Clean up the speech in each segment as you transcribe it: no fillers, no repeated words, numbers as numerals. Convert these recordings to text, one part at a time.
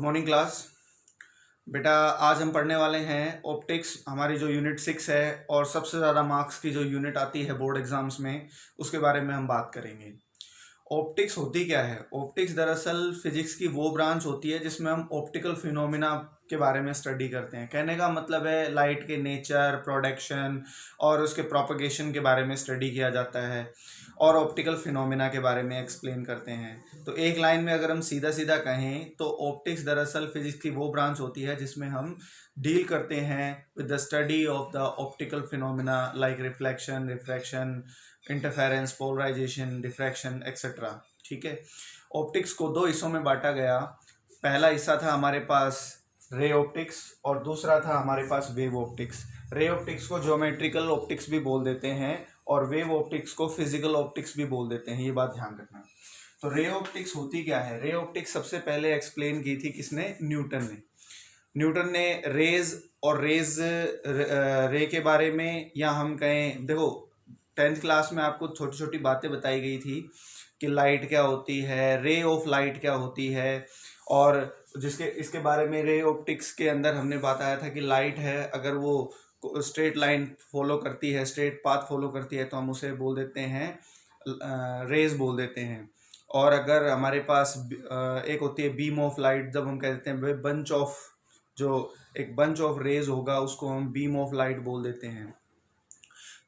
Morning class. बेटा आज हम पढ़ने वाले हैं ऑप्टिक्स, हमारी जो यूनिट 6 है और सबसे ज़्यादा मार्क्स की जो यूनिट आती है बोर्ड एग्जाम्स में, उसके बारे में हम बात करेंगे। ऑप्टिक्स होती क्या है? ऑप्टिक्स दरअसल फिजिक्स की वो ब्रांच होती है जिसमें हम ऑप्टिकल फिनोमिना के बारे में स्टडी करते हैं। कहने का मतलब है लाइट के नेचर, प्रोडक्शन और उसके प्रोपगेशन के बारे में स्टडी किया जाता है और ऑप्टिकल फिनोमिना के बारे में एक्सप्लेन करते हैं। तो एक लाइन में अगर हम सीधा सीधा कहें तो ऑप्टिक्स दरअसल फिजिक्स की वो ब्रांच होती है जिसमें हम डील करते हैं with the study of the optical phenomena like reflection, refraction, interference, polarisation, diffraction etcetera. ठीक है। ऑप्टिक्स को दो हिस्सों में बांटा गया। पहला हिस्सा था हमारे पास रे ऑप्टिक्स और दूसरा था हमारे पास वेव ऑप्टिक्स। रे ऑप्टिक्स को ज्योमेट्रिकल ऑप्टिक्स भी बोल देते हैं और वेव ऑप्टिक्स को फिजिकल ऑप्टिक्स भी बोल देते हैं, ये बात ध्यान रखना। तो रे ऑप्टिक्स होती क्या है? रे ऑप्टिक्स सबसे पहले एक्सप्लेन की थी किसने? न्यूटन ने। न्यूटन ने रेज और रेज रे के बारे में, या हम कहें, देखो 10th क्लास में आपको छोटी छोटी बातें बताई गई थी कि लाइट क्या होती है, रे ऑफ लाइट क्या होती है, और जिसके इसके बारे में रे ऑप्टिक्स के अंदर हमने बताया था कि लाइट है, अगर वो स्ट्रेट लाइन फॉलो करती है, स्ट्रेट पाथ फॉलो करती है, तो हम उसे बोल देते हैं रेज बोल देते हैं। और अगर हमारे पास एक होती है बीम ऑफ लाइट, जब हम कह देते हैं बंच ऑफ, जो एक बंच ऑफ रेज होगा उसको हम बीम ऑफ लाइट बोल देते हैं।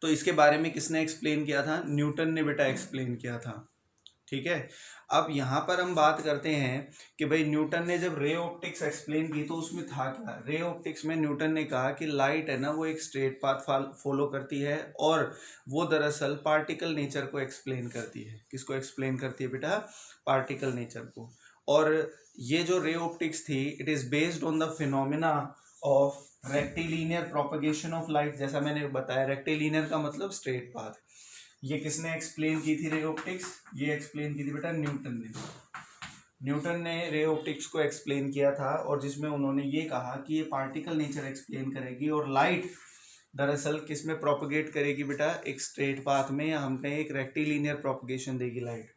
तो इसके बारे में किसने एक्सप्लेन किया था? न्यूटन ने बेटा एक्सप्लेन किया था। ठीक है। अब यहाँ पर हम बात करते हैं कि भाई न्यूटन ने जब रे ऑप्टिक्स एक्सप्लेन की तो उसमें था क्या? रे ऑप्टिक्स में न्यूटन ने कहा कि लाइट है ना, वो एक स्ट्रेट पाथ फॉलो करती है और वो दरअसल पार्टिकल नेचर को एक्सप्लेन करती है। किसको एक्सप्लेन करती है बेटा? पार्टिकल नेचर को। और ये जो रे ऑप्टिक्स थी, it is based on the phenomena of rectilinear propagation of light. जैसा मैंने बताया, रेक्टिलिनियर का मतलब स्ट्रेट पाथ। ये किसने एक्सप्लेन की थी रे ऑप्टिक्स? ये एक्सप्लेन की थी बेटा न्यूटन ने। न्यूटन ने रे ऑप्टिक्स को एक्सप्लेन किया था और जिसमें उन्होंने ये कहा कि ये पार्टिकल नेचर एक्सप्लेन करेगी और लाइट दरअसल किस में प्रोपगेट करेगी बेटा? एक स्ट्रेट पाथ में, या हम कहें एक रेक्टिलिनियर प्रोपगेशन देगी लाइट।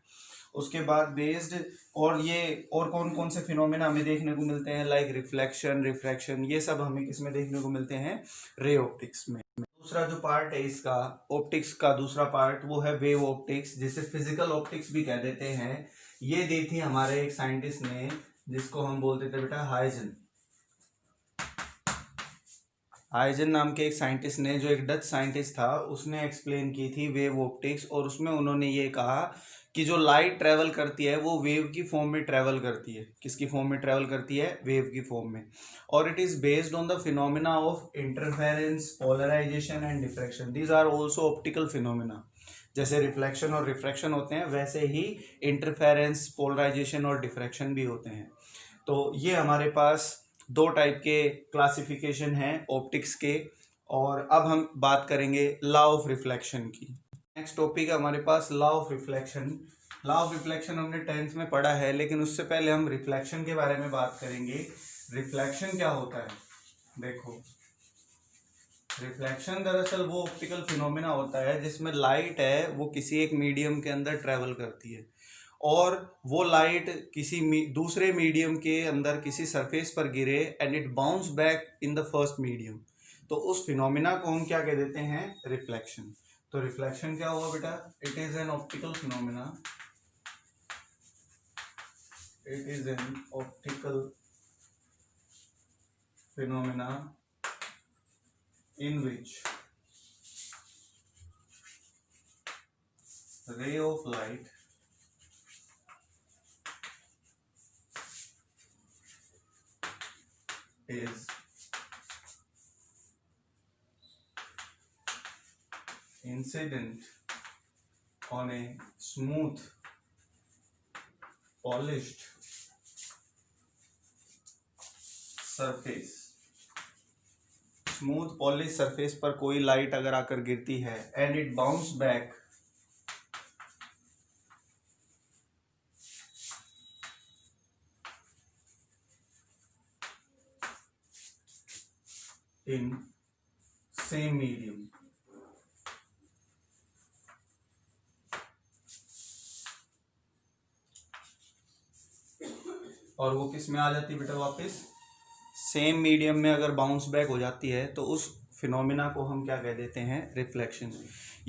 उसके बाद बेस्ड, और ये और कौन कौन से फिनोमेना हमें देखने को मिलते हैं लाइक रिफ्लेक्शन, रिफ्रैक्शन, ये सब हमें किसमें देखने को मिलते हैं? रे ऑप्टिक्स में। दूसरा जो पार्ट है इसका ऑप्टिक्स का, दूसरा पार्ट वो है वेव ऑप्टिक्स, जिसे फिजिकल ऑप्टिक्स भी कह देते हैं। ये दी थी हमारे एक साइंटिस्ट ने जिसको हम बोलते थे बेटा हाइजन। हाइजन नाम के एक साइंटिस्ट ने, जो एक डच साइंटिस्ट था, उसने एक्सप्लेन की थी वेव ऑप्टिक्स। और उसमें उन्होंने ये कहा कि जो लाइट ट्रेवल करती है वो वेव की फॉर्म में ट्रेवल करती है। किसकी फॉर्म में ट्रेवल करती है? वेव की फॉर्म में। और it is based on the phenomena of interference, polarisation and diffraction. These are also optical phenomena. जैसे रिफ्लेक्शन और रिफ्रैक्शन होते हैं, वैसे ही इंटरफेरेंस, पोलराइजेशन और डिफ्रैक्शन भी होते हैं। तो ये हमारे पास दो टाइप के क्लासिफिकेशन हैं ऑप्टिक्स के। और अब हम बात करेंगे लॉ ऑफ रिफ्लेक्शन की। नेक्स्ट टॉपिक है हमारे पास law of reflection. Law of reflection हमने 10th में पढ़ा है, लेकिन उससे पहले हम रिफ्लेक्शन के बारे में बात करेंगे। रिफ्लेक्शन क्या होता है? देखो, रिफ्लेक्शन दरअसल वो ऑप्टिकल फिनोमिना होता है जिसमें लाइट है वो किसी एक मीडियम के अंदर ट्रेवल करती है और वो लाइट किसी दूसरे मीडियम के अंदर किसी सरफेस पर गिरे and it bounce back in the first medium. तो उस फिनोमिना को हम क्या कह देते हैं? रिफ्लेक्शन। तो रिफ्लेक्शन क्या हुआ बेटा? It is an optical phenomena, it is an optical phenomena in which ray of light is incident on a smooth, polished surface। Smooth polish surface पर कोई लाइट अगर आकर गिरती है and it bounce back in same medium. और वो किस में आ जाती है बेटा, वापस सेम मीडियम में अगर बाउंस बैक हो जाती है तो उस फिनोमिना को हम क्या कह देते हैं, रिफ्लेक्शन।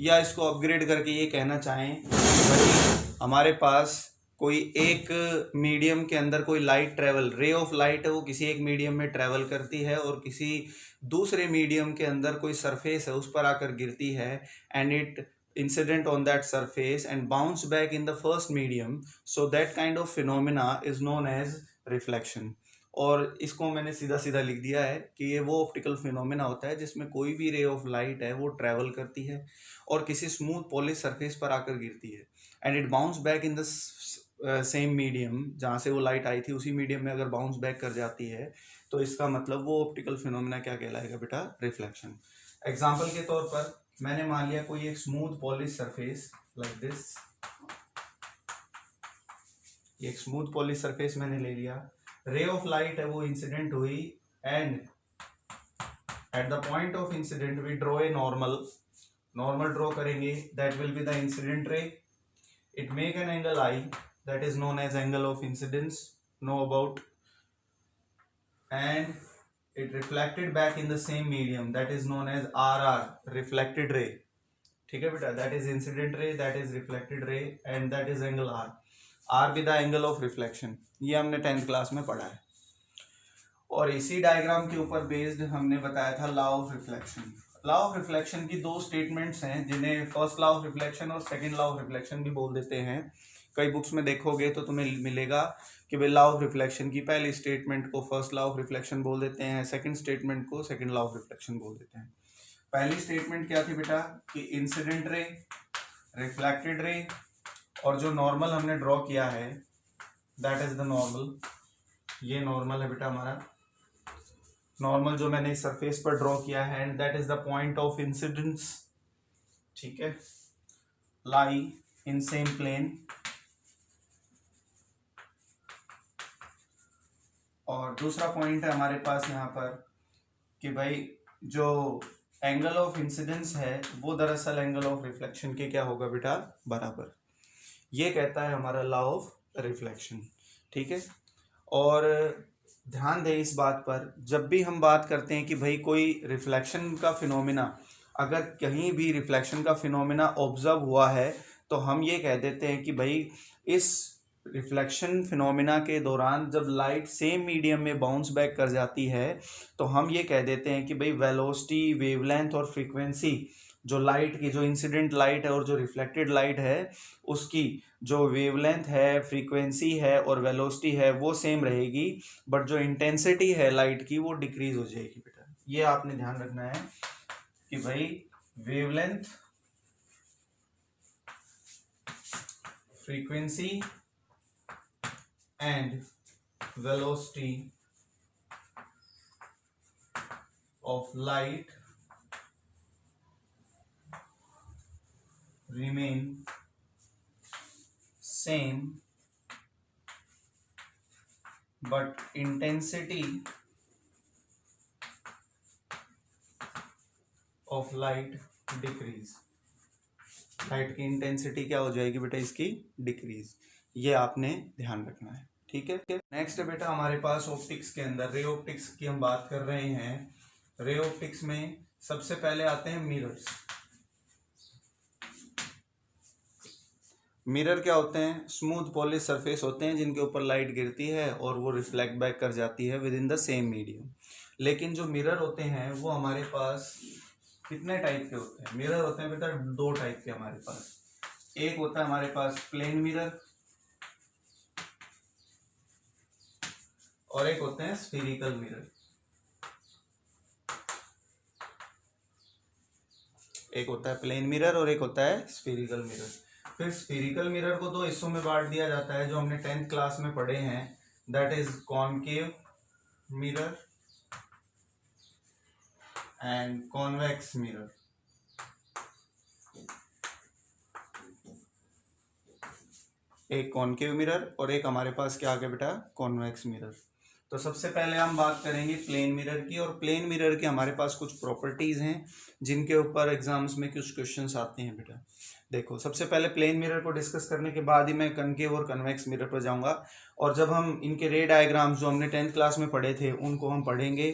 या इसको अपग्रेड करके ये कहना चाहें भाई हमारे पास कोई एक मीडियम के अंदर कोई लाइट ट्रेवल, रे ऑफ लाइट है वो किसी एक मीडियम में ट्रेवल करती है और किसी दूसरे मीडियम के अंदर कोई सरफेस है उस पर आकर गिरती है, and it incident on that surface and bounce back in the first medium, so that kind of phenomena is known as reflection। और इसको मैंने सीधा सीधा लिख दिया है कि ये वो ऑप्टिकल फिनोमेना होता है जिसमें कोई भी रे ऑफ लाइट है वो ट्रैवल करती है और किसी स्मूथ पॉलिश सरफेस पर आकर गिरती है, and it bounce back in the same medium, जहाँ से वो लाइट आई थी उसी मीडियम में अगर बाउंस बैक कर जाती है तो इसका मतलब वो ऑप्टिकल फिनोमेना क्या कहलाएगा बेटा, रिफ्लेक्शन। एग्जाम्पल के तौर पर मैंने मान लिया कोई एक smooth polish surface like this, एक स्मूथ पॉलिश सरफेस मैंने ले लिया, रे ऑफ लाइट है वो इंसिडेंट हुई, and at the point of incident we draw a normal draw करेंगे, that will be the incident ray, it make an angle I, that is known as angle of incidence, know about, and it reflected back in the same medium, that is known as RR, reflected ray। ठीक है बेटा, that is incident ray, that is reflected ray, and that is angle R। R be the angle of reflection। ये हमने 10th class में पढ़ा है। और इसी डायग्राम के ऊपर बेस्ड हमने बताया था law of reflection. Law of reflection की दो स्टेटमेंट्स हैं जिन्हें फर्स्ट लॉ ऑफ रिफ्लेक्शन और सेकेंड लॉ ऑफ रिफ्लेक्शन भी बोल देते हैं। कई बुक्स में देखोगे तो तुम्हें मिलेगा कि भाई लॉ ऑफ रिफ्लेक्शन की पहली स्टेटमेंट को फर्स्ट लॉ ऑफ रिफ्लेक्शन बोल देते हैं, सेकंड स्टेटमेंट को सेकंड लॉ ऑफ रिफ्लेक्शन बोल देते हैं। पहली स्टेटमेंट क्या थी बेटा कि इंसिडेंट रे, रिफ्लेक्टेड रे, और जो नॉर्मल हमने ड्रॉ किया है दैट इज द नॉर्मल, ये नॉर्मल है बेटा हमारा, नॉर्मल जो मैंने इस सरफेस पर ड्रॉ किया है, and that is the point of incidence, ठीक है, लाई इन सेम प्लेन। और दूसरा पॉइंट है हमारे पास यहाँ पर कि भाई जो एंगल ऑफ इंसिडेंस है वो दरअसल एंगल ऑफ रिफ्लेक्शन के क्या होगा बेटा, बराबर। ये कहता है हमारा लॉ ऑफ रिफ्लेक्शन, ठीक है। और ध्यान दें इस बात पर, जब भी हम बात करते हैं कि भाई कोई रिफ्लेक्शन का फिनोमिना, अगर कहीं भी रिफ्लेक्शन का फिनोमिना ऑब्जर्व हुआ है तो हम ये कह देते हैं कि भाई इस रिफ्लेक्शन फिनोमिना के दौरान जब लाइट सेम मीडियम में बाउंस बैक कर जाती है तो हम ये कह देते हैं कि भाई वेलोसिटी, वेवलेंथ और फ्रीक्वेंसी, जो लाइट की, जो इंसिडेंट लाइट है और जो रिफ्लेक्टेड लाइट है उसकी जो वेवलेंथ है, फ्रीक्वेंसी है और वेलोसिटी है वो सेम रहेगी, बट जो इंटेंसिटी है लाइट की वो डिक्रीज हो जाएगी बेटा। ये आपने ध्यान रखना है कि भाई wavelength, frequency and velocity of light remain same, but intensity of light decrease। Light की इंटेंसिटी क्या हो जाएगी बेटा, इसकी डिक्रीज। ये आपने ध्यान रखना है, ठीक है। नेक्स्ट है बेटा हमारे पास ऑप्टिक्स के अंदर रे ऑप्टिक्स की हम बात कर रहे हैं। रे ऑप्टिक्स में सबसे पहले आते हैं मिरर्स। मिरर क्या होते हैं, स्मूथ पॉलिश सरफेस होते हैं जिनके ऊपर लाइट गिरती है और वो रिफ्लेक्ट बैक कर जाती है with in the same medium. लेकिन जो मिरर होते हैं वो हमारे पास कितने टाइप के होते हैं, मिरर होते हैं बेटा दो टाइप के हमारे पास। एक होता है हमारे पास प्लेन मिरर और एक होते हैं स्फीरिकल मिरर। एक होता है प्लेन मिरर और एक होता है स्फीरिकल मिरर। फिर स्फीरिकल मिरर को दो हिस्सों में बांट दिया जाता है जो हमने 10th क्लास में पढ़े हैं, that is concave mirror and convex mirror. एक कॉनकेव मिरर और एक हमारे पास क्या आ गया बेटा, कॉन्वेक्स मिरर। तो सबसे पहले हम बात करेंगे प्लेन मिरर की, और प्लेन मिरर के हमारे पास कुछ प्रॉपर्टीज हैं जिनके ऊपर एग्जाम्स में कुछ क्वेश्चंस आते हैं बेटा। देखो, सबसे पहले प्लेन मिरर को डिस्कस करने के बाद ही मैं कनकेव और कन्वेक्स मिरर पर जाऊंगा, और जब हम इनके रे डायग्राम्स जो हमने 10th क्लास में पढ़े थे उनको हम पढ़ेंगे।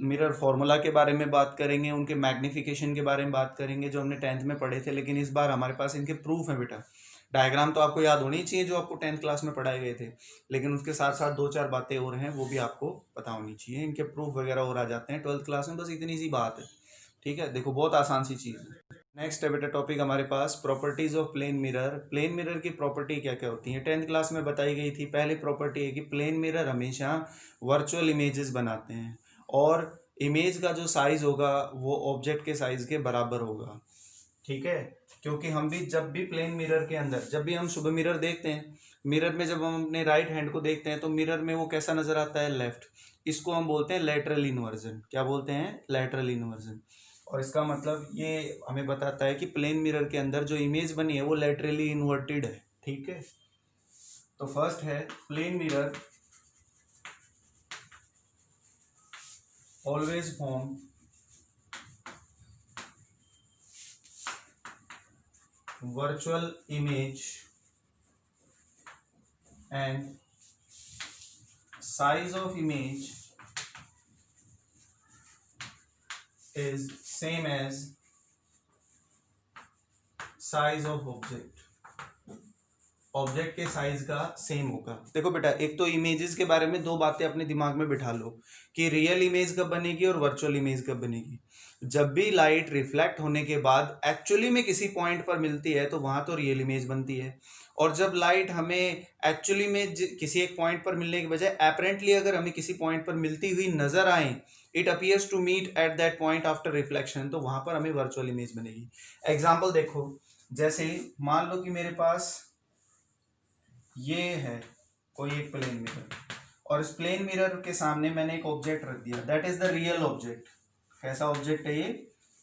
मिरर फार्मूला के बारे में बात करेंगे, उनके मैग्निफिकेशन के बारे में बात करेंगे जो हमने 10th में पढ़े थे, लेकिन इस बार हमारे पास इनके प्रूफ है बेटा। डायग्राम तो आपको याद होनी चाहिए जो आपको 10th क्लास में पढ़ाए गए थे, लेकिन उसके साथ साथ 2-4 बातें और हैं वो भी आपको पता होनी चाहिए। इनके प्रूफ वगैरह और आ जाते हैं 12th क्लास में, बस इतनी सी बात है। ठीक है, देखो बहुत आसान सी चीज़ है। नेक्स्ट है बेटा टॉपिक हमारे पास properties of plane mirror. Plane mirror की प्रॉपर्टी क्या क्या होती है 10th क्लास में बताई गई थी। पहली प्रॉपर्टी है कि प्लेन मिरर हमेशा वर्चुअल इमेजेस बनाते हैं, और इमेज का जो साइज होगा वो ऑब्जेक्ट के साइज के बराबर होगा। ठीक है, क्योंकि हम भी जब भी प्लेन मिरर के अंदर, जब भी हम सुबह मिरर देखते हैं, मिरर में जब हम अपने राइट हैंड को देखते हैं तो मिरर में वो कैसा नजर आता है, लेफ्ट। इसको हम बोलते हैं लैटरल इन्वर्जन। क्या बोलते हैं, लैटरल इन्वर्जन। और इसका मतलब ये हमें बताता है कि प्लेन मिरर के अंदर जो इमेज बनी है वो लैटरली इन्वर्टेड है। ठीक है, तो फर्स्ट है plane mirror always form virtual image and size of image is same as size of object। Object के साइज का सेम होगा। देखो बेटा, एक तो इमेजेस के बारे में दो बातें अपने दिमाग में बिठा लो कि रियल इमेज कब बनेगी और वर्चुअल इमेज कब बनेगी। जब भी लाइट रिफ्लेक्ट होने के बाद एक्चुअली में किसी पॉइंट पर मिलती है तो वहां तो रियल इमेज बनती है, और जब लाइट हमें एक्चुअली में किसी एक पॉइंट पर मिलने के बजाय एपरेंटली अगर हमें किसी पॉइंट पर मिलती हुई नजर आए, it appears to meet at that point after reflection, तो वहां पर हमें वर्चुअल इमेज बनेगी। एग्जाम्पल देखो, जैसे मान लो कि मेरे पास ये है कोई एक प्लेन मिरर, और इस प्लेन मिरर के सामने मैंने एक ऑब्जेक्ट रख दिया, that is the real object. कैसा ऑब्जेक्ट है ये,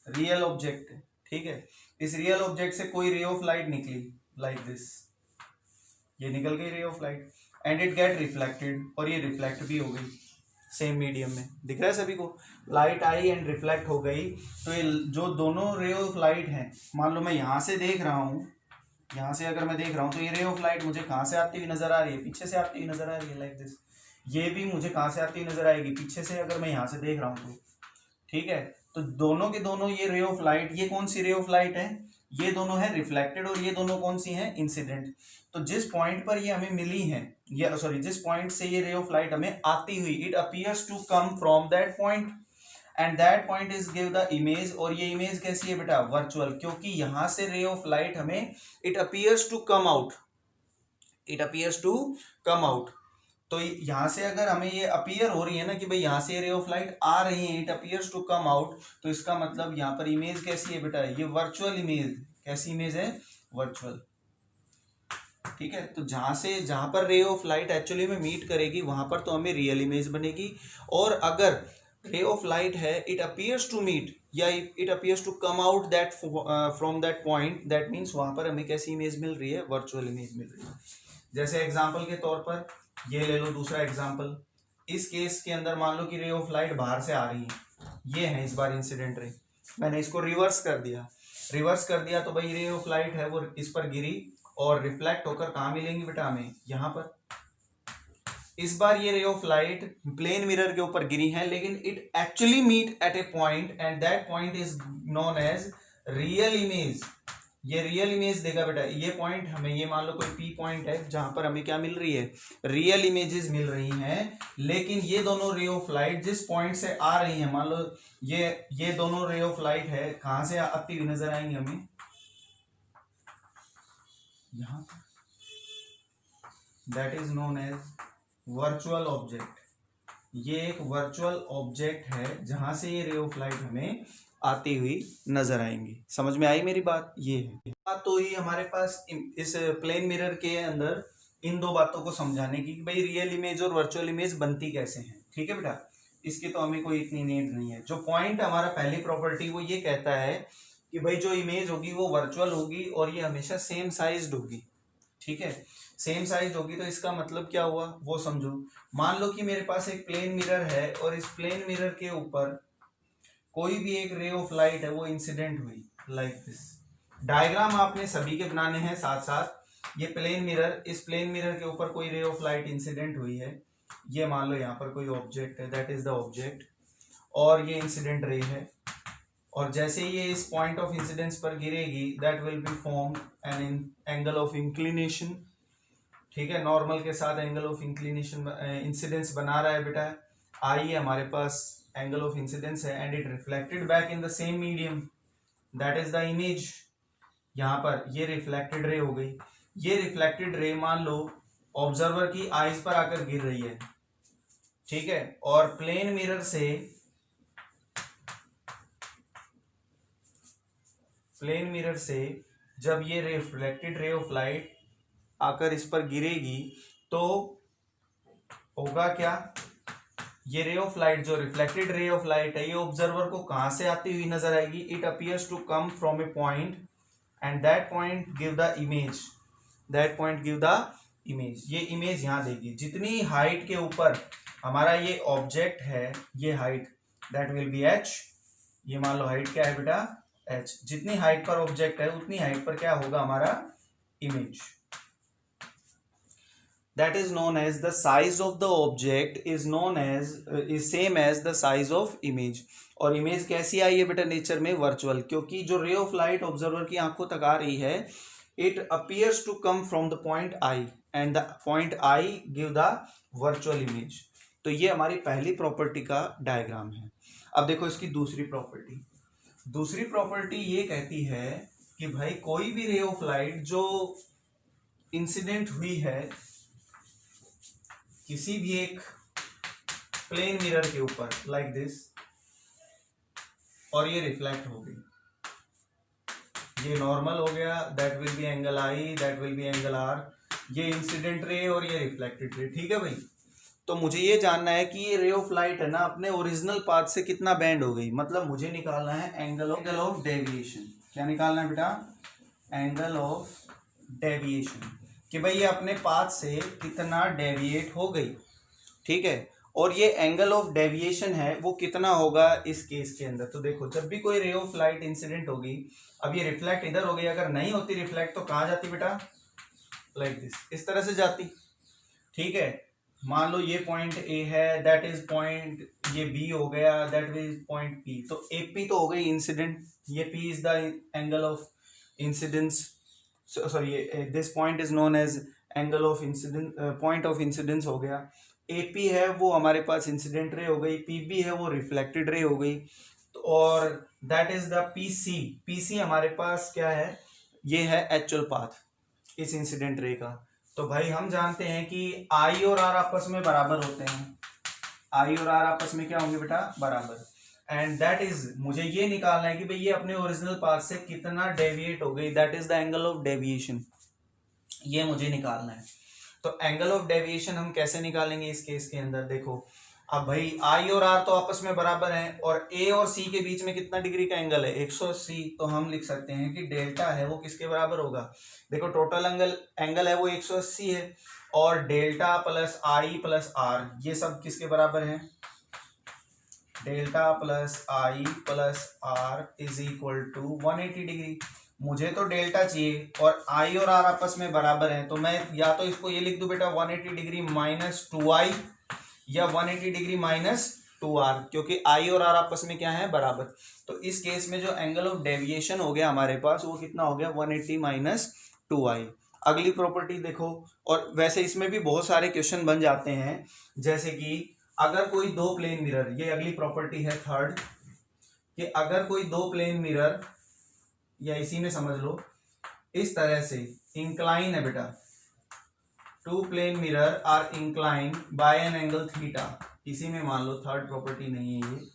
रियल ऑब्जेक्ट है। ठीक है, इस रियल ऑब्जेक्ट से कोई रे ऑफ लाइट निकली लाइक दिस, ये निकल गई रे of light, and it get reflected, और ये रिफ्लेक्ट भी हो गई सेम मीडियम में। दिख रहा है सभी को, लाइट आई एंड रिफ्लेक्ट हो गई। तो ये जो दोनों रे ऑफ लाइट हैं, मान लो मैं यहाँ से देख रहा हूँ, यहाँ से अगर मैं देख रहा हूँ तो ये रे ऑफ लाइट मुझे कहाँ से आती हुई नजर आ रही है, पीछे से आती हुई नजर आ रही है लाइक दिस। ये भी मुझे कहाँ से आती हुई नजर आएगी, पीछे से, अगर मैं यहाँ से देख रहा हूँ तो। ठीक है, तो दोनों के दोनों ये रे ऑफ लाइट, ये कौन सी रे ऑफ लाइट है, ये दोनों है रिफ्लेक्टेड, और ये दोनों कौन सी हैं, इंसिडेंट। तो जिस पॉइंट पर ये हमें मिली है, या सॉरी जिस पॉइंट से ये रे ऑफ लाइट हमें आती हुई, it appears to come from that point, and that point is give the image. और ये इमेज कैसी है बेटा, वर्चुअल, क्योंकि यहां से रे ऑफ लाइट हमें it appears to come out, it appears to come out. तो यहां से अगर हमें ये अपीयर हो रही है ना कि भाई यहां से रे ऑफ लाइट आ रही है, it appears to come out, तो इसका मतलब यहाँ पर इमेज कैसी है बेटा, ये वर्चुअल इमेज। कैसी इमेज है, वर्चुअल। ठीक है, तो जहां पर रे ऑफ लाइट एक्चुअली में मीट करेगी वहां पर तो हमें रियल इमेज बनेगी, और अगर रे ऑफ लाइट है इट अपीयर्स टू मीट या it appears to come out that from that point, that means वहां पर हमें कैसी इमेज मिल रही है, वर्चुअल इमेज मिल रही है। जैसे एग्जांपल के तौर पर ये ले लो दूसरा एग्जांपल। इस केस के अंदर मान लो कि रे ऑफ लाइट बाहर से आ रही है, ये है इस बार इंसिडेंट रे, मैंने इसको रिवर्स कर दिया तो भाई रे ऑफ लाइट है वो इस पर गिरी और रिफ्लेक्ट होकर कहाँ मिलेंगी बेटा हमें, यहाँ पर। इस बार ये रे ऑफ लाइट प्लेन मिरर के ऊपर गिरी है, लेकिन it actually meet at a point, and that point is known as real image. ये रियल इमेज देगा बेटा, ये पॉइंट हमें, ये मान लो कोई पी पॉइंट है जहां पर हमें क्या मिल रही है, रियल इमेजेस मिल रही हैं। लेकिन ये दोनों रे ऑफ लाइट जिस पॉइंट से आ रही है, मान लो ये दोनों रे ऑफ लाइट है, कहां से आती हुई नजर आएंगी हमें, यहां, that is known as virtual object. ये एक वर्चुअल ऑब्जेक्ट है जहां से ये रे ऑफ लाइट हमें आती हुई नजर आएंगी। समझ में आई मेरी बात, ये है बात तो ही हमारे पास इस प्लेन मिरर के अंदर इन दो बातों को समझाने की कि भाई रियल इमेज और वर्चुअल इमेज बनती कैसे हैं। ठीक है बेटा, इसकी तो हमें कोई इतनी नीड नहीं है। जो पॉइंट हमारा पहली प्रॉपर्टी वो ये कहता है कि भाई जो इमेज होगी वो वर्चुअल होगी और ये हमेशा सेम साइज्ड होगी। ठीक है, सेम साइज होगी, तो इसका मतलब क्या हुआ वो समझो। मान लो कि मेरे पास एक प्लेन मिरर है और इस प्लेन मिरर के ऊपर कोई भी एक रे ऑफ लाइट है वो इंसिडेंट हुई लाइक दिस, डायग्राम आपने सभी के बनाने हैं साथ साथ। ये प्लेन मिरर, इस प्लेन मिरर के ऊपर कोई रे ऑफ लाइट इंसिडेंट हुई है, ये मान लो यहाँ पर कोई ऑब्जेक्ट है, दैट इज द ऑब्जेक्ट, और ये इंसिडेंट रे है, और जैसे ये इस पॉइंट ऑफ इंसिडेंस पर गिरेगी that will B form an angle of inclination. ठीक है, नॉर्मल के साथ एंगल ऑफ इंक्लिनेशन इंसिडेंस बना रहा है बेटा, आई हमारे पास एंगल ऑफ इंसिडेंस है, and it reflected back in the same medium, that is the image. यहाँ पर ये रिफ्लेक्टेड रे हो गई, ये रिफ्लेक्टेड रे मान लो ऑब्जर्वर की आईज पर आकर गिर रही है, ठीक है, और प्लेन मिरर से जब ये रिफ्लेक्टेड रे ऑफ लाइट आकर इस पर गिरेगी तो होगा क्या, ये रे ऑफ लाइट जो रिफ्लेक्टेड रे ऑफ लाइट है ये ऑब्जर्वर को कहां से आती हुई नजर आएगी, it appears to come from a point and that point give the image, that point give the image, ये इमेज यहां देगी। जितनी हाइट के ऊपर हमारा ये ऑब्जेक्ट है, ये height that will B H, ये मान लो हाइट क्या है बेटा एच, जितनी हाइट पर ऑब्जेक्ट है उतनी हाइट पर क्या होगा हमारा image. That is known as the size of the object is known as is same as the size of image। और इमेज कैसी आई है बेटा नेचर में वर्चुअल, क्योंकि जो रे ऑफ लाइट ऑब्जर्वर की आंखों तक आ रही है it appears to come from the point I and the point I give the virtual image. तो ये हमारी पहली प्रॉपर्टी का डायग्राम है। अब देखो इसकी दूसरी प्रॉपर्टी, दूसरी प्रॉपर्टी ये कहती है कि भाई कोई भी रे ऑफ लाइट जो इंसिडेंट हुई है किसी भी एक प्लेन मिरर के ऊपर लाइक दिस, और ये रिफ्लेक्ट हो गई, ये नॉर्मल हो गया, that will be angle I, that will be angle R, ये इंसिडेंट रे और ये रिफ्लेक्टेड रे। ठीक है भाई, तो मुझे ये जानना है कि ये रे ऑफ लाइट है ना अपने ओरिजिनल पाथ से कितना बेंड हो गई, मतलब मुझे निकालना है एंगल ऑफ डेविएशन। क्या निकालना है बेटा, एंगल ऑफ डेविएशन, कि भाई ये अपने पाथ से कितना डेविएट हो गई। ठीक है, और ये एंगल ऑफ डेविएशन है वो कितना होगा इस केस के अंदर। तो देखो जब भी कोई रे ऑफ लाइट इंसिडेंट होगी, अब ये रिफ्लेक्ट इधर हो गई, अगर नहीं होती रिफ्लेक्ट तो कहाँ जाती बेटा, लाइक दिस, इस तरह से जाती। ठीक है, मान लो ये पॉइंट ए है, दैट इज पॉइंट, ये बी हो गया, दैट इज पॉइंट पी, तो ए पी तो हो गई इंसिडेंट, ये P is the angle of incidence, sorry this point is known as angle of incidence, point of incidence हो गया। एपी है वो हमारे पास इंसिडेंट रे हो गई, पीबी है वो रिफ्लेक्टेड रे हो गई, तो और that is the PC, PC हमारे पास क्या है, ये है एक्चुअल पाथ इस इंसिडेंट रे का। तो भाई हम जानते हैं कि आई और आर आपस में बराबर होते हैं, आई और आर आपस में क्या होंगे बेटा, बराबर, एंड दैट इज मुझे ये निकालना है कि भाई ये अपने ओरिजिनल पाथ से कितना डेविएट हो गई, that is the angle of deviation, ये मुझे निकालना है। तो एंगल ऑफ डेविएशन हम कैसे निकालेंगे इस केस के अंदर, देखो अब भाई आई और आर तो आपस में बराबर हैं, और ए और सी के बीच में कितना डिग्री का एंगल है, 180, तो हम लिख सकते हैं कि डेल्टा है वो किसके बराबर होगा, देखो टोटल एंगल है वो 180 है, और delta plus I plus R ये सब किसके बराबर है, delta plus I plus R is equal to 180 degree. मुझे तो डेल्टा चाहिए और आई और आर आपस में बराबर हैं, तो मैं या तो इसको ये लिख दूं बेटा 180 डिग्री माइनस 2i या 180 डिग्री माइनस 2r, क्योंकि आई और आर आपस में क्या है, बराबर। तो इस केस में जो एंगल ऑफ डेविएशन हो गया हमारे पास वो कितना हो गया, 180 माइनस 2i। अगली प्रॉपर्टी देखो, और वैसे इसमें भी बहुत सारे क्वेश्चन बन जाते हैं, जैसे कि अगर कोई दो प्लेन मिरर, ये अगली प्रॉपर्टी है थर्ड, कि अगर कोई दो प्लेन मिरर, या इसी में समझ लो इस तरह से इंक्लाइन है बेटा, two plane mirror are incline by an angle theta, इसी में मान लो थर्ड प्रॉपर्टी नहीं है, ये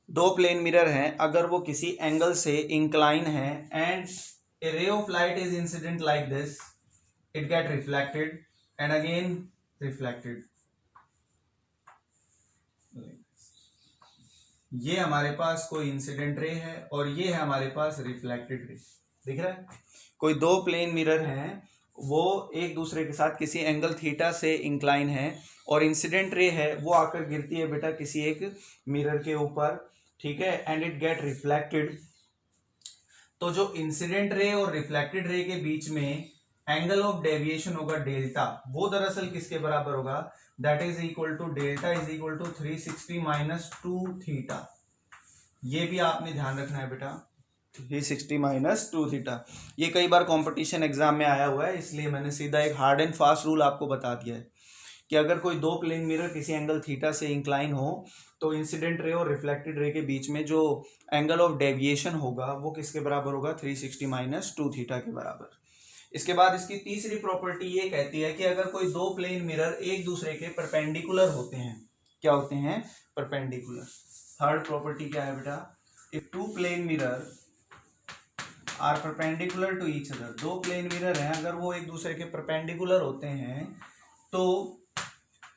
दो प्लेन मिरर हैं अगर वो किसी एंगल से इंक्लाइन है एंड ए रे of light is incident like this, it get reflected and again reflected, ये हमारे पास कोई इंसिडेंट रे है और ये है हमारे पास रिफ्लेक्टेड रे, दिख रहा है। कोई दो प्लेन मिरर हैं वो एक दूसरे के साथ किसी एंगल थीटा से इंक्लाइन है और इंसिडेंट रे है वो आकर गिरती है बेटा किसी एक मिरर के ऊपर, ठीक है, एंड इट गेट रिफ्लेक्टेड। तो जो इंसिडेंट रे और रिफ्लेक्टेड रे के बीच में एंगल ऑफ डेविएशन होगा डेल्टा, वो दरअसल किसके बराबर होगा, that is equal to delta is equal to 360 minus 2 theta. ये भी आपने ध्यान रखना है बेटा, 360 माइनस 2 थीटा। ये कई बार कंपटीशन एग्जाम में आया हुआ है, इसलिए मैंने सीधा एक हार्ड एंड फास्ट रूल आपको बता दिया है कि अगर कोई दो प्लेन मिरर किसी एंगल थीटा से इंक्लाइन हो तो इंसिडेंट रे और रिफ्लेक्टेड रे के बीच में जो एंगल ऑफ डेविएशन होगा वो किसके बराबर होगा, 360 माइनस 2 थीटा के बराबर। इसके बाद इसकी तीसरी प्रॉपर्टी ये कहती है कि अगर कोई दो प्लेन मिरर एक दूसरे के परपेंडिकुलर होते हैं, क्या होते हैं, परपेंडिकुलर। थर्ड प्रॉपर्टी क्या है बेटा, if two plane mirror are perpendicular to each other, दो प्लेन मिरर हैं अगर वो एक दूसरे के परपेंडिकुलर होते हैं तो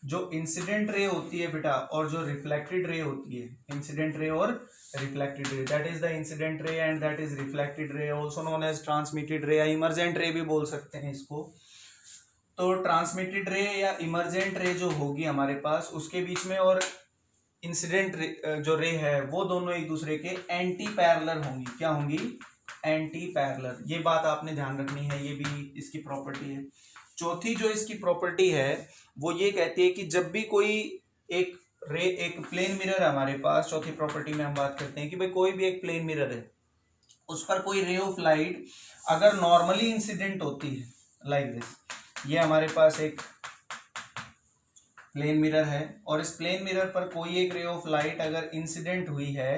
जो इंसिडेंट रे होती है बेटा और जो रिफ्लेक्टेड रे होती है, इंसिडेंट रे और reflected ray, that is the incident ray and that is reflected ray, also known as transmitted ray या इमर्जेंट रे भी बोल सकते हैं इसको। तो ट्रांसमिटेड रे या इमर्जेंट रे जो होगी हमारे पास, उसके बीच में और इंसिडेंट जो रे है वो दोनों एक दूसरे के एंटी पैरेलल होंगी। क्या होंगी, एंटी पैरेलल। ये बात आपने ध्यान रखनी है, ये भी इसकी प्रॉपर्टी है। चौथी जो इसकी प्रॉपर्टी है वो ये कहती है कि जब भी कोई एक प्लेन मिरर है हमारे पास, चौथी प्रॉपर्टी में हम बात करते हैं कि भाई कोई भी एक प्लेन मिरर है, उस पर कोई रे ऑफ लाइट अगर नॉर्मली इंसिडेंट होती है लाइक दिस, ये हमारे पास एक प्लेन मिरर है और इस प्लेन मिरर पर कोई एक रे ऑफ लाइट अगर इंसिडेंट हुई है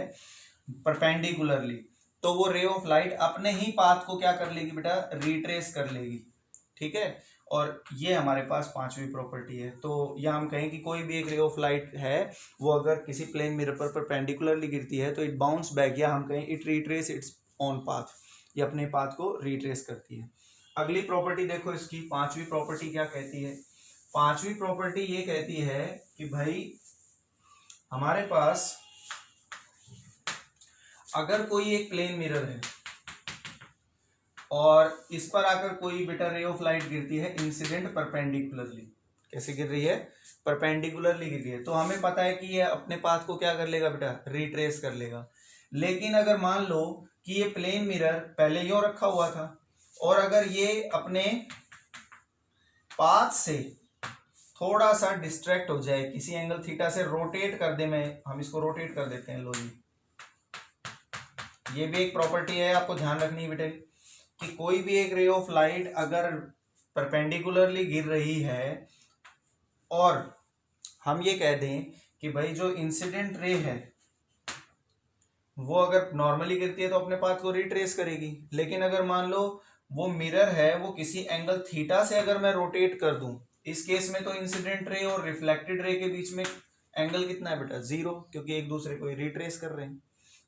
परपेंडिकुलरली, तो वो रे ऑफ लाइट अपने ही पाथ को क्या कर लेगी बेटा, रिट्रेस कर लेगी। ठीक है, और ये हमारे पास पांचवी प्रॉपर्टी है। तो या हम कहें कि कोई भी एक रे ऑफ लाइट है वो अगर किसी प्लेन मिरर पर परपेंडिकुलरली गिरती है तो इट बाउंस बैक, या हम कहें it retrace it's on path, ये अपने पाथ को रिट्रेस करती है। अगली प्रॉपर्टी देखो इसकी, पांचवी प्रॉपर्टी क्या कहती है, पांचवी प्रॉपर्टी ये कहती है कि भाई हमारे पास अगर कोई एक प्लेन मिरर है और इस पर आकर कोई बेटा रे ऑफ लाइट गिरती है इंसिडेंट परपेंडिकुलरली, कैसे गिर रही है, परपेंडिकुलरली गिर रही है, तो हमें पता है कि ये अपने पाथ को क्या कर लेगा बेटा, रिट्रेस कर लेगा। लेकिन अगर मान लो कि ये प्लेन मिरर पहले यूं रखा हुआ था और अगर ये अपने पाथ से थोड़ा सा डिस्ट्रैक्ट हो जाए, किसी एंगल थीटा से रोटेट कर दे, हम इसको रोटेट कर देते हैं, लो जी, ये भी एक प्रॉपर्टी है, आपको ध्यान रखनी है बेटे कि कोई भी एक रे ऑफ लाइट अगर परपेंडिकुलरली गिर रही है और हम ये कह दें कि भाई जो इंसिडेंट रे है वो अगर नॉर्मली गिरती है तो अपने पाथ को रिट्रेस करेगी, लेकिन अगर मान लो वो मिरर है वो किसी एंगल थीटा से अगर मैं रोटेट कर दूं, इस केस में तो इंसिडेंट रे और रिफ्लेक्टेड रे के बीच में एंगल कितना है बेटा, 0, क्योंकि एक दूसरे को रिट्रेस कर रहे हैं,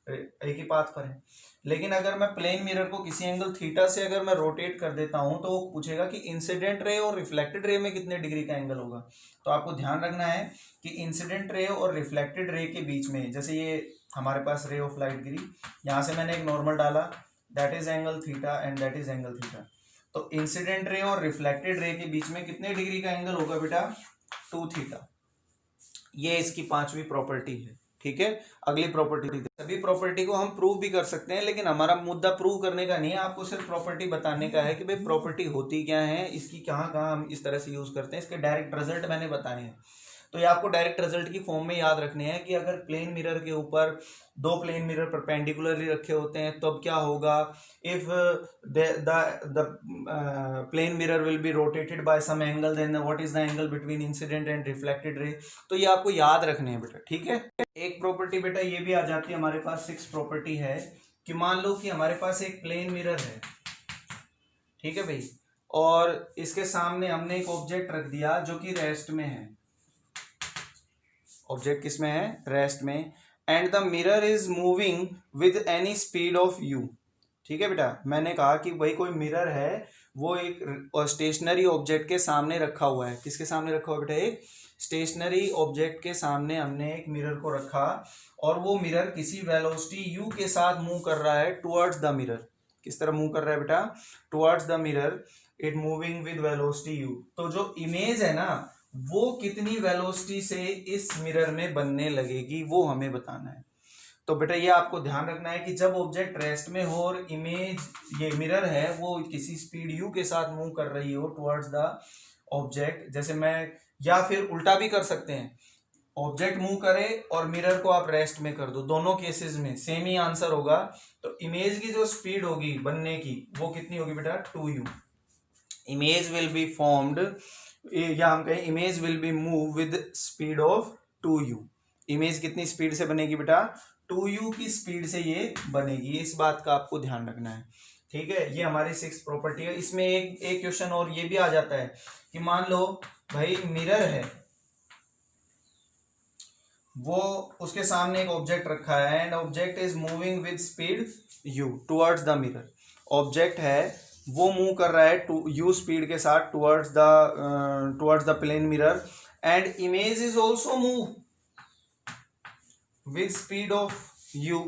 एक ही पाथ पर है। लेकिन अगर मैं प्लेन मिरर को किसी एंगल थीटा से अगर मैं रोटेट कर देता हूं तो वो पूछेगा कि इंसिडेंट रे और रिफ्लेक्टेड रे में कितने डिग्री का एंगल होगा। तो आपको ध्यान रखना है कि इंसिडेंट रे और रिफ्लेक्टेड रे के बीच में, जैसे ये हमारे पास रे ऑफ लाइट गिरी, यहां से मैंने एक नॉर्मल डाला, that is angle theta and that is angle theta, तो इंसिडेंट रे और रिफ्लेक्टेड रे के बीच में कितने डिग्री का एंगल होगा बेटा, 2 थीटा। ये इसकी पांचवी प्रॉपर्टी है। ठीक है, अगली प्रॉपर्टी, सभी प्रॉपर्टी को हम प्रूव भी कर सकते हैं, लेकिन हमारा मुद्दा प्रूव करने का नहीं है, आपको सिर्फ प्रॉपर्टी बताने का है कि भाई प्रॉपर्टी होती क्या है, इसकी कहाँ कहाँ हम इस तरह से यूज करते हैं, इसके डायरेक्ट रिजल्ट मैंने बताए हैं। तो ये आपको डायरेक्ट रिजल्ट की फॉर्म में याद रखने हैं कि अगर प्लेन मिरर के ऊपर दो प्लेन मिरर परपेंडिकुलरली रखे होते हैं तब क्या होगा, if the plane mirror will be rotated by some angle, then what is the angle between incident and reflected ray. तो ये आपको याद रखने हैं बेटा। ठीक है, एक प्रॉपर्टी बेटा ये भी आ जाती है हमारे पास, 6 प्रॉपर्टी है कि मान लो कि हमारे पास एक प्लेन मिरर है, ठीक है भाई, और इसके सामने हमने एक ऑब्जेक्ट रख दिया जो कि रेस्ट में है, ऑब्जेक्ट किस में है, रेस्ट में, and the mirror is moving with any speed of you. ठीक है बेटा, मैंने कहा कि भाई कोई मिरर है वो एक स्टेशनरी ऑब्जेक्ट के सामने रखा हुआ है, किसके सामने रखा हुआ है बेटा, एक स्टेशनरी ऑब्जेक्ट के सामने हमने एक मिरर को रखा और वो मिरर किसी वेलोसिटी u के साथ मूव कर रहा है टुवर्ड्स द मिरर। किस तरह मूव कर रहा है बेटा, towards the mirror, it moving with velocity u। तो जो इमेज है ना वो कितनी वेलोसिटी से इस मिरर में बनने लगेगी वो हमें बताना है। तो बेटा ये आपको ध्यान रखना है कि जब ऑब्जेक्ट रेस्ट में हो और इमेज ये मिरर है वो किसी स्पीड u के साथ मूव कर रही हो टुवर्ड्स द ऑब्जेक्ट, जैसे मैं, या फिर उल्टा भी कर सकते हैं, ऑब्जेक्ट मूव करे और मिरर को आप रेस्ट में कर दो, दोनों केसेस में सेम ही आंसर होगा। तो इमेज की जो स्पीड होगी बनने की वो कितनी होगी बेटा 2u। Image will be formed, या हम कहें image will be move with speed of 2u। Image कितनी स्पीड से बनेगी बेटा 2u की स्पीड से ये बनेगी, इस बात का आपको ध्यान रखना है। ठीक है, ये हमारी 6th प्रॉपर्टी है। इसमें एक क्वेश्चन और ये भी आ जाता है कि मान लो भाई मिरर है, वो उसके सामने एक ऑब्जेक्ट रखा है and object is moving with speed u towards the mirror. Object है वो मूव कर रहा है u स्पीड के साथ towards the plane mirror and image is also move with speed of u।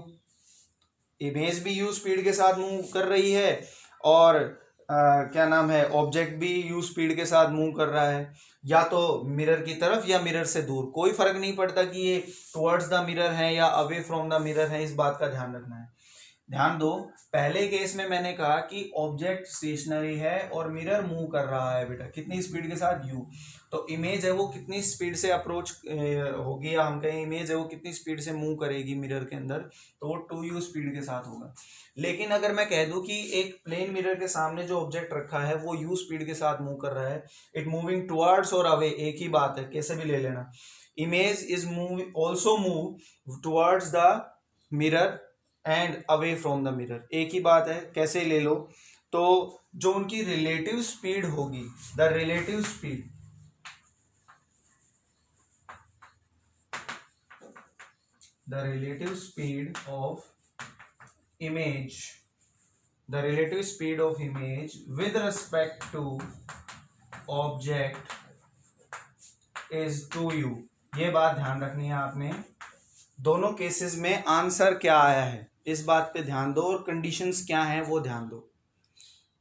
Image भी u स्पीड के साथ मूव कर रही है और क्या नाम है, ऑब्जेक्ट भी u स्पीड के साथ मूव कर रहा है, या तो मिरर की तरफ या मिरर से दूर, कोई फर्क नहीं पड़ता कि ये टुवर्ड्स द मिरर है या अवे फ्रॉम द मिरर है, इस बात का ध्यान रखना है। ध्यान दो, पहले केस में मैंने कहा कि ऑब्जेक्ट स्टेशनरी है और मिरर मूव कर रहा है बेटा कितनी स्पीड के साथ u, तो इमेज है वो कितनी स्पीड से अप्रोच होगी, या हम कहें इमेज है वो कितनी स्पीड से मूव करेगी मिरर के अंदर, तो वो 2u स्पीड के साथ होगा। लेकिन अगर मैं कह दूं कि एक प्लेन मिरर के सामने जो ऑब्जेक्ट रखा है वो u स्पीड के साथ मूव कर रहा है, इट मूविंग टुवर्ड्स और अवे, एक ही बात है, कैसे भी ले लेना। Image is move also move towards the mirror and away from the mirror, एक ही बात है, कैसे ले लो। तो जो उनकी रिलेटिव स्पीड होगी, the relative speed, the relative speed of image, the relative speed of image with respect to object is 2u। ये बात ध्यान रखनी है आपने, दोनों केसेस में आंसर क्या आया है इस बात पे ध्यान दो और कंडीशंस क्या हैं वो ध्यान दो।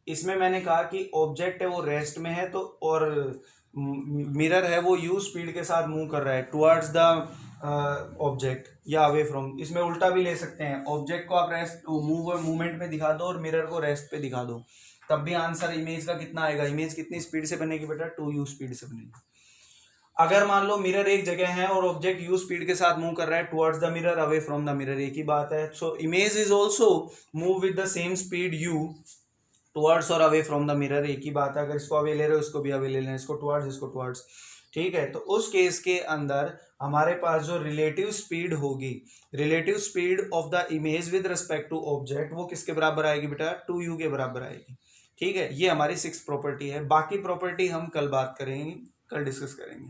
इसमें मैंने कहा कि ऑब्जेक्ट है वो रेस्ट में है तो, और मिरर है वो u स्पीड के साथ मूव कर रहा है टुवर्ड्स द ऑब्जेक्ट या अवे फ्रॉम। इसमें उल्टा भी ले सकते हैं, ऑब्जेक्ट को आप रेस्ट मूवमेंट में दिखा दो और मिरर को रेस्ट पे दिखा दो, तब भी आंसर इमेज का कितना आएगा। इमेज कितनी स्पीड से बनेगी बेटा 2u स्पीड से बनेगी। अगर मान लो मिरर एक जगह है और ऑब्जेक्ट u स्पीड के साथ मूव कर रहा है towards the mirror away from the mirror, एक ही बात है। So image is also move with the same speed u towards और अवे फ्रॉम द मिरर, एक ही बात है। अगर इसको अवे ले रहे हो इसको भी अवे ले लेना, इसको टुवर्ड्स इसको टुवर्ड्स, ठीक है। तो उस केस के अंदर हमारे पास जो रिलेटिव स्पीड होगी, relative speed of the image with respect to object, वो किसके बराबर आएगी बेटा 2u के बराबर आएगी। ठीक है, ये हमारी 6th प्रॉपर्टी है। बाकी प्रॉपर्टी हम कल बात करेंगे, कल डिस्कस करेंगे।